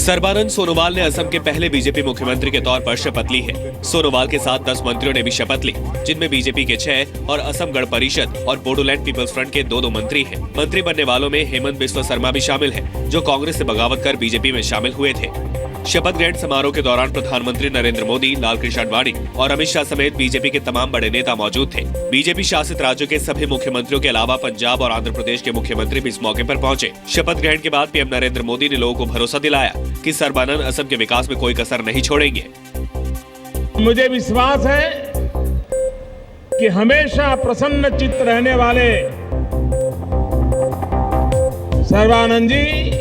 सर्बानंद सोनोवाल ने असम के पहले बीजेपी मुख्यमंत्री के तौर पर शपथ ली है। सोनोवाल के साथ 10 मंत्रियों ने भी शपथ ली, जिनमें बीजेपी के 6 और असम गण परिषद और बोडोलैंड पीपल्स फ्रंट के 2 मंत्री हैं। मंत्री बनने वालों में हेमंत बिस्वा शर्मा भी शामिल है, जो कांग्रेस से बगावत कर बीजेपी में शामिल हुए थे। शपथ ग्रहण समारोह के दौरान प्रधानमंत्री नरेंद्र मोदी, लालकृष्ण आडवाणी और अमित शाह समेत बीजेपी के तमाम बड़े नेता मौजूद थे। बीजेपी शासित राज्यों के सभी मुख्यमंत्रियों के अलावा पंजाब और आंध्र प्रदेश के मुख्यमंत्री भी इस मौके पर पहुंचे। शपथ ग्रहण के बाद पीएम नरेंद्र मोदी ने लोगों को भरोसा दिलाया कि सर्बानंद असम के विकास में कोई कसर नहीं छोड़ेंगे। मुझे विश्वास है कि हमेशा प्रसन्न चित्त रहने वाले सर्बानंद जी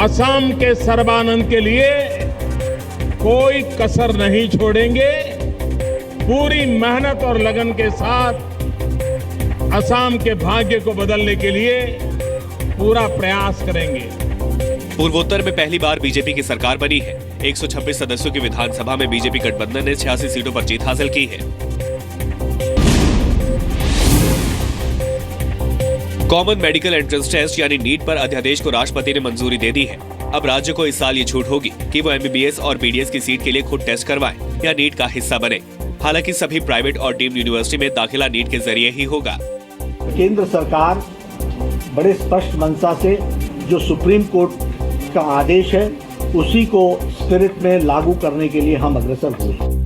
असम के सर्बानंद के लिए कोई कसर नहीं छोड़ेंगे। पूरी मेहनत और लगन के साथ असम के भाग्य को बदलने के लिए पूरा प्रयास करेंगे। पूर्वोत्तर में पहली बार बीजेपी की सरकार बनी है। 126 सदस्यों की विधानसभा में बीजेपी गठबंधन ने 86 सीटों पर जीत हासिल की है। कॉमन मेडिकल एंट्रेंस टेस्ट यानी नीट पर अध्यादेश को राष्ट्रपति ने मंजूरी दे दी है। अब राज्य को इस साल ये छूट होगी कि वो एमबीबीएस और बीडीएस की सीट के लिए खुद टेस्ट करवाएं या नीट का हिस्सा बने। हालांकि सभी प्राइवेट और डीम्ड यूनिवर्सिटी में दाखिला नीट के जरिए ही होगा। केंद्र सरकार बड़े स्पष्ट मंशा से जो सुप्रीम कोर्ट का आदेश है उसी को स्पिरिट में लागू करने के लिए हम अग्रसर हुए।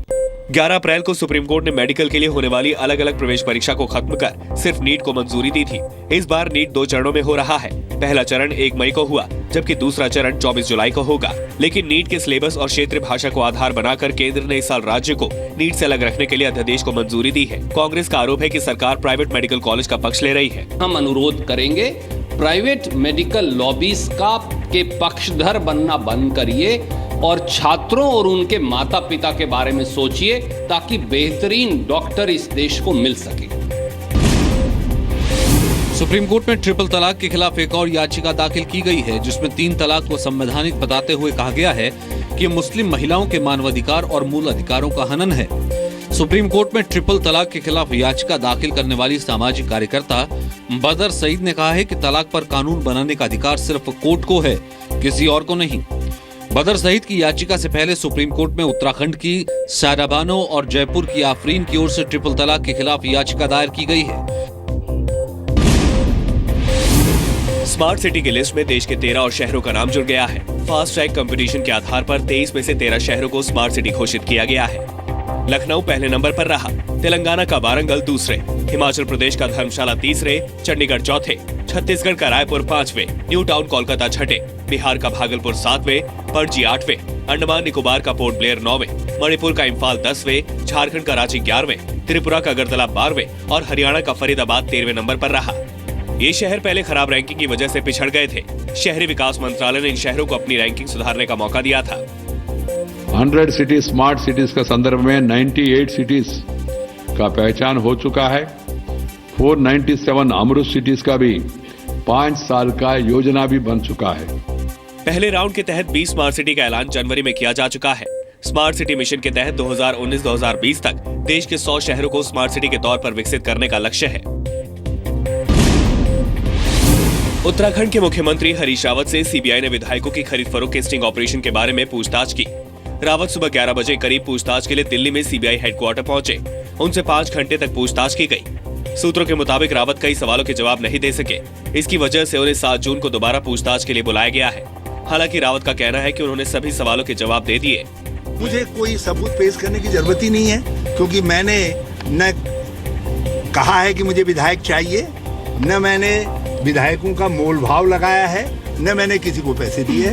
11 अप्रैल को सुप्रीम कोर्ट ने मेडिकल के लिए होने वाली अलग अलग प्रवेश परीक्षा को खत्म कर सिर्फ नीट को मंजूरी दी थी। इस बार नीट 2 चरणों में हो रहा है। पहला चरण 1 मई को हुआ, जबकि दूसरा चरण 24 जुलाई को होगा। लेकिन नीट के सिलेबस और क्षेत्रीय भाषा को आधार बनाकर केंद्र ने इस साल राज्य को नीट से अलग रखने के लिए अध्यादेश को मंजूरी दी है। कांग्रेस का आरोप है कि सरकार प्राइवेट मेडिकल कॉलेज का पक्ष ले रही है। हम अनुरोध करेंगे प्राइवेट मेडिकल लॉबीज का के पक्षधर बनना बंद करिए और छात्रों और उनके माता पिता के बारे में सोचिए, ताकि बेहतरीन डॉक्टर इस देश को मिल सके। सुप्रीम कोर्ट में ट्रिपल तलाक के खिलाफ एक और याचिका दाखिल की गई है, जिसमें 3 तलाक को संवैधानिक बताते हुए कहा गया है कि मुस्लिम महिलाओं के मानवाधिकार और मूल अधिकारों का हनन है। सुप्रीम कोर्ट में ट्रिपल तलाक के खिलाफ याचिका दाखिल करने वाली सामाजिक कार्यकर्ता बदर सईद ने कहा है कि तलाक पर कानून बनाने का अधिकार सिर्फ कोर्ट को है, किसी और को नहीं। बदर सईद की याचिका से पहले सुप्रीम कोर्ट में उत्तराखंड की सायरा बानो और जयपुर की आफरीन की ओर से ट्रिपल तलाक के खिलाफ याचिका दायर की गई है। स्मार्ट सिटी की लिस्ट में देश के 13 और शहरों का नाम जुड़ गया है। फास्ट ट्रैक कंपटीशन के आधार पर 23 में से 13 शहरों को स्मार्ट सिटी घोषित किया गया है। लखनऊ पहले नंबर पर रहा, तेलंगाना का वारंगल दूसरे, हिमाचल प्रदेश का धर्मशाला तीसरे, चंडीगढ़ चौथे, छत्तीसगढ़ का रायपुर 5वें, न्यू टाउन कोलकाता 6ठे, बिहार का भागलपुर 7वें, पणजी 8वें, अंडमान निकोबार का पोर्ट ब्लेयर 9वें, मणिपुर का इम्फाल 10वें, झारखंड का रांची 11वें, त्रिपुरा का अगरतला 12वें और हरियाणा का फरीदाबाद 13वें नंबर पर रहा। ये शहर पहले खराब रैंकिंग की वजह से पिछड़ गए थे। शहरी विकास मंत्रालय ने इन शहरों को अपनी रैंकिंग सुधारने का मौका दिया था। 100 सिटीज स्मार्ट सिटीज का संदर्भ में 98 सिटीज का पहचान हो चुका है। 497 अमृत सिटीज का भी 5 साल का योजना भी बन चुका है। पहले राउंड के तहत 20 स्मार्ट सिटी का ऐलान जनवरी में किया जा चुका है। स्मार्ट सिटी मिशन के तहत 2019-2020 तक देश के 100 शहरों को स्मार्ट सिटी के तौर पर विकसित करने का लक्ष्य है। उत्तराखंड के मुख्यमंत्री हरीश रावत से सीबीआई ने विधायकों की खरीद फरोख्त के स्टिंग ऑपरेशन के बारे में पूछताछ की। रावत सुबह 11 बजे करीब पूछताछ के लिए दिल्ली में सीबीआई हेडक्वार्टर पहुंचे। उनसे 5 घंटे तक पूछताछ की गई। सूत्रों के मुताबिक रावत कई सवालों के जवाब नहीं दे सके। इसकी वजह से उन्हें 7 जून को दोबारा पूछताछ के लिए बुलाया गया है। हालांकि रावत का कहना है कि उन्होंने सभी सवालों के जवाब दे दिए। मुझे कोई सबूत पेश करने की जरूरत ही नहीं है, क्योंकि मैंने न कहा है कि मुझे विधायक चाहिए, न मैंने विधायकों का मोल भाव लगाया है, न मैंने किसी को पैसे दिए।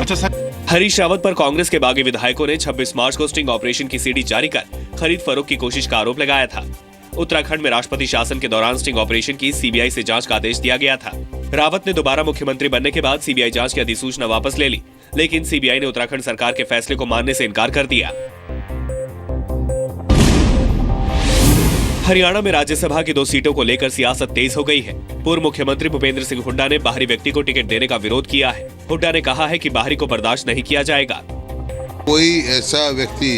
हरीश रावत पर कांग्रेस के बागी विधायकों ने 26 मार्च को स्टिंग ऑपरेशन की सीडी जारी कर खरीद फरोख्त की कोशिश का आरोप लगाया था। उत्तराखंड में राष्ट्रपति शासन के दौरान स्टिंग ऑपरेशन की सीबीआई से जांच का आदेश दिया गया था। रावत ने दोबारा मुख्यमंत्री बनने के बाद सीबीआई जांच की अधिसूचना वापस ले ली, लेकिन सीबीआई ने उत्तराखंड सरकार के फैसले को मानने से इनकार कर दिया। हरियाणा में राज्यसभा की 2 सीटों को लेकर सियासत तेज हो गई है। पूर्व मुख्यमंत्री भूपेंद्र सिंह हुड्डा ने बाहरी व्यक्ति को टिकट देने का विरोध किया है। हुड्डा ने कहा है कि बाहरी को बर्दाश्त नहीं किया जाएगा। कोई ऐसा व्यक्ति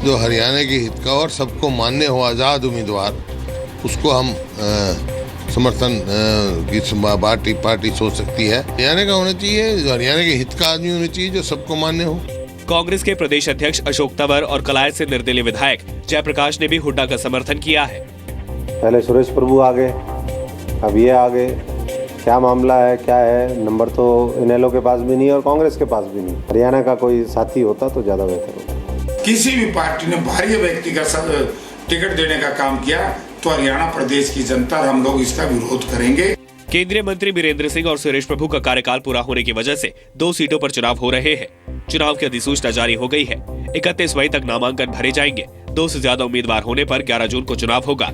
जो हरियाणा के हित का और सबको मान्य हो, आजाद उम्मीदवार, उसको हम समर्थन की पार्टी सोच सकती है। हरियाणा का होना चाहिए, जो हरियाणा के हित का आदमी होना चाहिए, जो सबको मान्य हो। कांग्रेस के प्रदेश अध्यक्ष अशोक तंवर और कलायत से निर्दलीय विधायक जयप्रकाश ने भी हुड्डा का समर्थन किया है। पहले सुरेश प्रभु आ गए, अब ये आ गए। क्या मामला है, क्या है? नंबर तो इनेलो के पास भी नहीं और कांग्रेस के पास भी नहीं। हरियाणा का कोई साथी होता तो ज्यादा बेहतर होता। किसी भी पार्टी ने बाहरी व्यक्ति का टिकट देने का काम किया तो हरियाणा प्रदेश की जनता और हम लोग इसका विरोध करेंगे। केंद्रीय मंत्री बीरेंद्र सिंह और सुरेश प्रभु का कार्यकाल पूरा होने की वजह से 2 सीटों पर चुनाव हो रहे हैं। चुनाव की अधिसूचना जारी हो गई है। 31 मई तक नामांकन भरे जाएंगे। 2 से ज्यादा उम्मीदवार होने पर 11 जून को चुनाव होगा।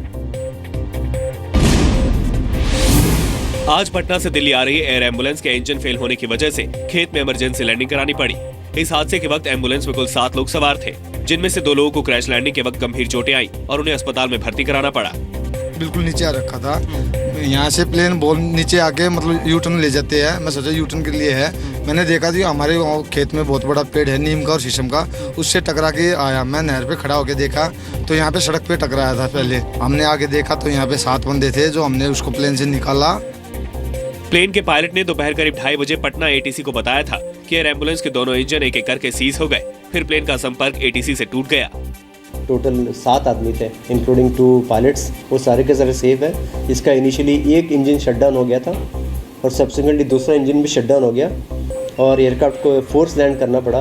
आज पटना से दिल्ली आ रही एयर एम्बुलेंस के इंजन फेल होने की वजह से खेत में इमरजेंसी लैंडिंग करानी पड़ी। इस हादसे के वक्त एम्बुलेंस में कुल 7 लोग सवार थे, जिनमें से 2 लोगों को क्रैश लैंडिंग के वक्त गंभीर चोटें आई और उन्हें अस्पताल में भर्ती कराना पड़ा। बिल्कुल नीचे आ रखा था। यहाँ से प्लेन बहुत नीचे आके मतलब यू टर्न ले जाते हैं। मैं सोचा यू टर्न के लिए है। मैंने देखा कि हमारे खेत में बहुत बड़ा पेड़ है नीम का और शीशम का, उससे टकरा के आया। मैं नहर पे खड़ा होकर देखा तो यहाँ पे सड़क पे टकराया था। पहले हमने आगे देखा तो यहाँ पे 7 बंदे थे, जो हमने उसको प्लेन से निकाला। प्लेन के पायलट ने दोपहर करीब 2:30 बजे पटना एटीसी को बताया था कि एयर एम्बुलेंस के दोनों इंजन एक एक करके सीज हो गए। फिर प्लेन का संपर्क एटीसी से टूट गया। टोटल 7 आदमी थे, इंक्लूडिंग 2 पायलट्स। वो सारे के सारे सेफ है। इसका इनिशियली एक इंजन शटडाउन हो गया था और सब्सिक्वेंटली दूसरा इंजन भी शटडाउन हो गया और एयरक्राफ्ट को फोर्स लैंड करना पड़ा।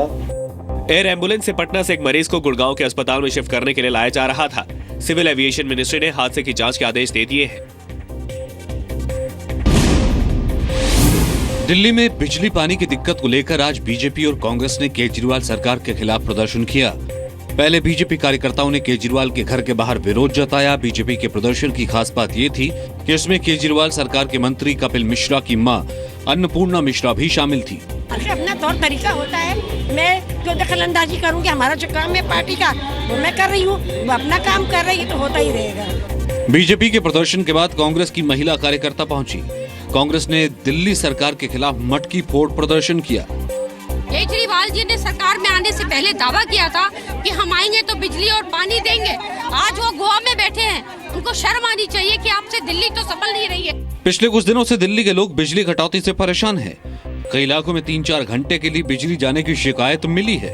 एयर एम्बुलेंस से पटना से एक मरीज को गुड़गांव के अस्पताल में शिफ्ट करने के लिए लाया जा रहा था। सिविल एविएशन मिनिस्ट्री ने हादसे की जांच के आदेश दे दिए हैं। दिल्ली में बिजली पानी की दिक्कत को लेकर आज बीजेपी और कांग्रेस ने केजरीवाल सरकार के खिलाफ प्रदर्शन किया। पहले बीजेपी कार्यकर्ताओं ने केजरीवाल के घर के बाहर विरोध जताया। बीजेपी के प्रदर्शन की खास बात ये थी कि इसमें केजरीवाल सरकार के मंत्री कपिल मिश्रा की मां अन्नपूर्णा मिश्रा भी शामिल थी। अपना तौर तरीका होता है। मैं जो दखलंदाजी करूंगी, हमारा जो काम है पार्टी का वो मैं कर रही हूँ, वो अपना काम कर रही है तो होता ही रहेगा। बीजेपी के प्रदर्शन के बाद कांग्रेस की महिला कार्यकर्ता पहुंची। कांग्रेस ने दिल्ली सरकार के खिलाफ मटकी फोड़ प्रदर्शन किया। केजरीवाल जी ने सरकार में आने से पहले दावा किया था कि हम आएंगे तो बिजली और पानी देंगे। आज वो गोवा में बैठे हैं। उनको शर्म आनी चाहिए कि आपसे दिल्ली तो संभल नहीं रही है। पिछले कुछ दिनों से दिल्ली के लोग बिजली कटौती से परेशान हैं। कई इलाकों में 3-4 घंटे के लिए बिजली जाने की शिकायत मिली है।